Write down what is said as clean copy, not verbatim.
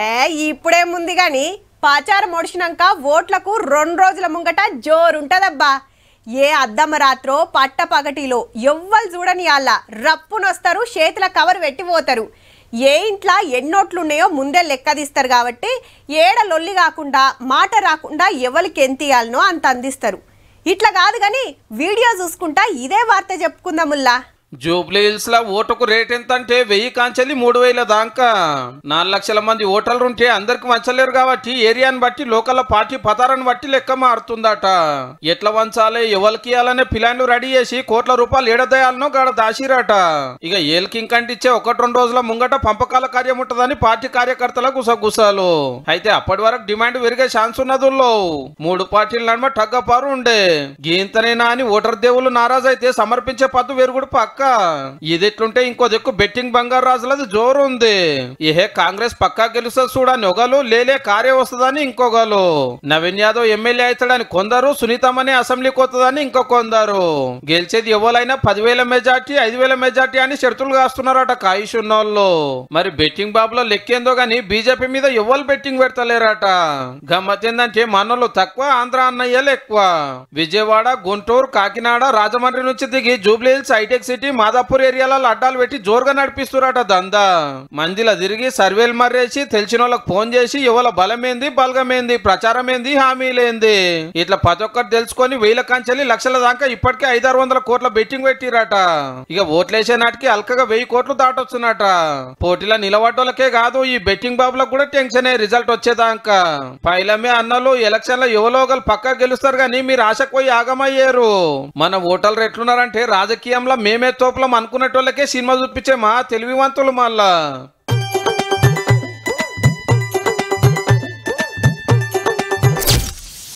ఏ ఇప్పుడేముంది గాని పాచారం ఒడిచినాక ఓట్లకు 2 రోజుల ముంగట జోరుంటదబ్బా. ఏ అద్దమ్మ రాత్రో పట్ట పగటిలో ఎవ్వరు చూడని అలా రప్పునొస్తారు, చేతుల కవర్ పెట్టిపోతారు. ఏ ఇంట్లో ఎన్నోట్లున్నాయో ముందే లెక్కదిస్తారు కాబట్టి ఏడ లొల్లి కాకుండా మాట రాకుండా ఎవరికి ఎంత ఇయ్యాలనో అంత అందిస్తారు. ఇట్లా కాదు కానీ వీడియో చూసుకుంటా ఇదే వార్త చెప్పుకుందాముల్లా. జూబ్లీ హిల్స్ లో ఓటుకు రేట్ ఎంత అంటే 1000 కాంచెల్లి 3000 దాకా 4 లక్షల మంది ఓటర్లు ఉంటే అందరికి వంచలేరు కాబట్టి ఏరియాని బట్టి లోకల్ పార్టీ పతారాన్ని బట్టి లెక్క మారుతుందట. ఎట్లా వంచాలి ఎవరికి ఇవ్వాలనే ప్లాన్లు రెడీ చేసి కోట్ల రూపాయలు ఏడదయాలనో గాడ దాసిరట. ఇక ఏళ్ళకి ఇంకంటిచ్చే 1-2 రోజుల ముంగట పంపకాల కార్యం ఉంటదని పార్టీ కార్యకర్తల గుసగుసాలు. అయితే అప్పటి వరకు డిమాండ్ పెరిగే ఛాన్స్ ఉన్నదుల్లో 3 పార్టీల నడుమ టగ్గపారు ఉండే. గీంతనేనా అని ఓటర్ దేవులు నారాజు అయితే సమర్పించే పద్దు వెరుగుడు పక్క. ఇదిట్లుంటే ఇంకో దిక్కు బెట్టింగ్ బంగారు రాజులది జోరు ఉంది. ఏహే కాంగ్రెస్ పక్కా గెలుస్తుంది చూడని ఒకలు, లేలే కార్య వస్తుందని ఇంకొకలు. నవీన్ యాదవ్ ఎమ్మెల్యే అవుతాడని కొందరు, సునీతమ్మని అసెంబ్లీకి వస్తుందని ఇంకో కొందరు. గెలిచేది ఎవరైనా 10,000 మెజార్టీ 5,000 మెజార్టీ అని షరతులు కాస్తున్నారట కాయిష్ ఉన్నోళ్ళు. మరి బెట్టింగ్ బాబులో లెక్కేందో గాని బీజేపీ మీద ఎవరు బెట్టింగ్ పెడతలేరట. గమ్మత్ ఏందంటే మనోళ్ళు తక్కువ, ఆంధ్ర అన్నయ్యలు ఎక్కువ. విజయవాడ, గుంటూరు, కాకినాడ, రాజమండ్రి నుంచి దిగి జూబ్లీ హిల్స్, హైటెక్ సిటీ, మాదాపూర్ ఏరియాలలో అడ్డాలు పెట్టి జోరుగా నడిపిస్తురట దందా. మందిలో తిరిగి సర్వేలు మర్రేసి తెలిసిన వాళ్ళకి ఫోన్ చేసి ఎవల బలమేంది, బలగమేంది, ప్రచారమేంది, హామీలేంది ఇట్లా ప్రతి ఒక్కటి తెలుసుకొని 1000 కాంచెల్లి లక్షల దాకా ఇప్పటికే 500-600 కోట్ల బెట్టింగ్ పెట్టిరట. ఇక ఓట్లేసే నాటికి అల్కగా 1000 కోట్లు దాటొచ్చునట. పోటీలో నిలబడ్డోళ్ళకే కాదు ఈ బెట్టింగ్ బాబులకు కూడా టెన్షనే రిజల్ట్ వచ్చేదాకా. పైలమే అన్నలు ఎలక్షన్ లో ఎవరో ఒకరు పక్కా గెలుస్తారు గానీ మీరు ఆశకు పోయి ఆగమయ్యారు. మన ఓటర్లు ఎట్లున్నారంటే రాజకీయంలో మేమే తోపులం అనుకునేటోళ్ళకే సినిమా చూపించే మా తెలివివంతులు మళ్ళా.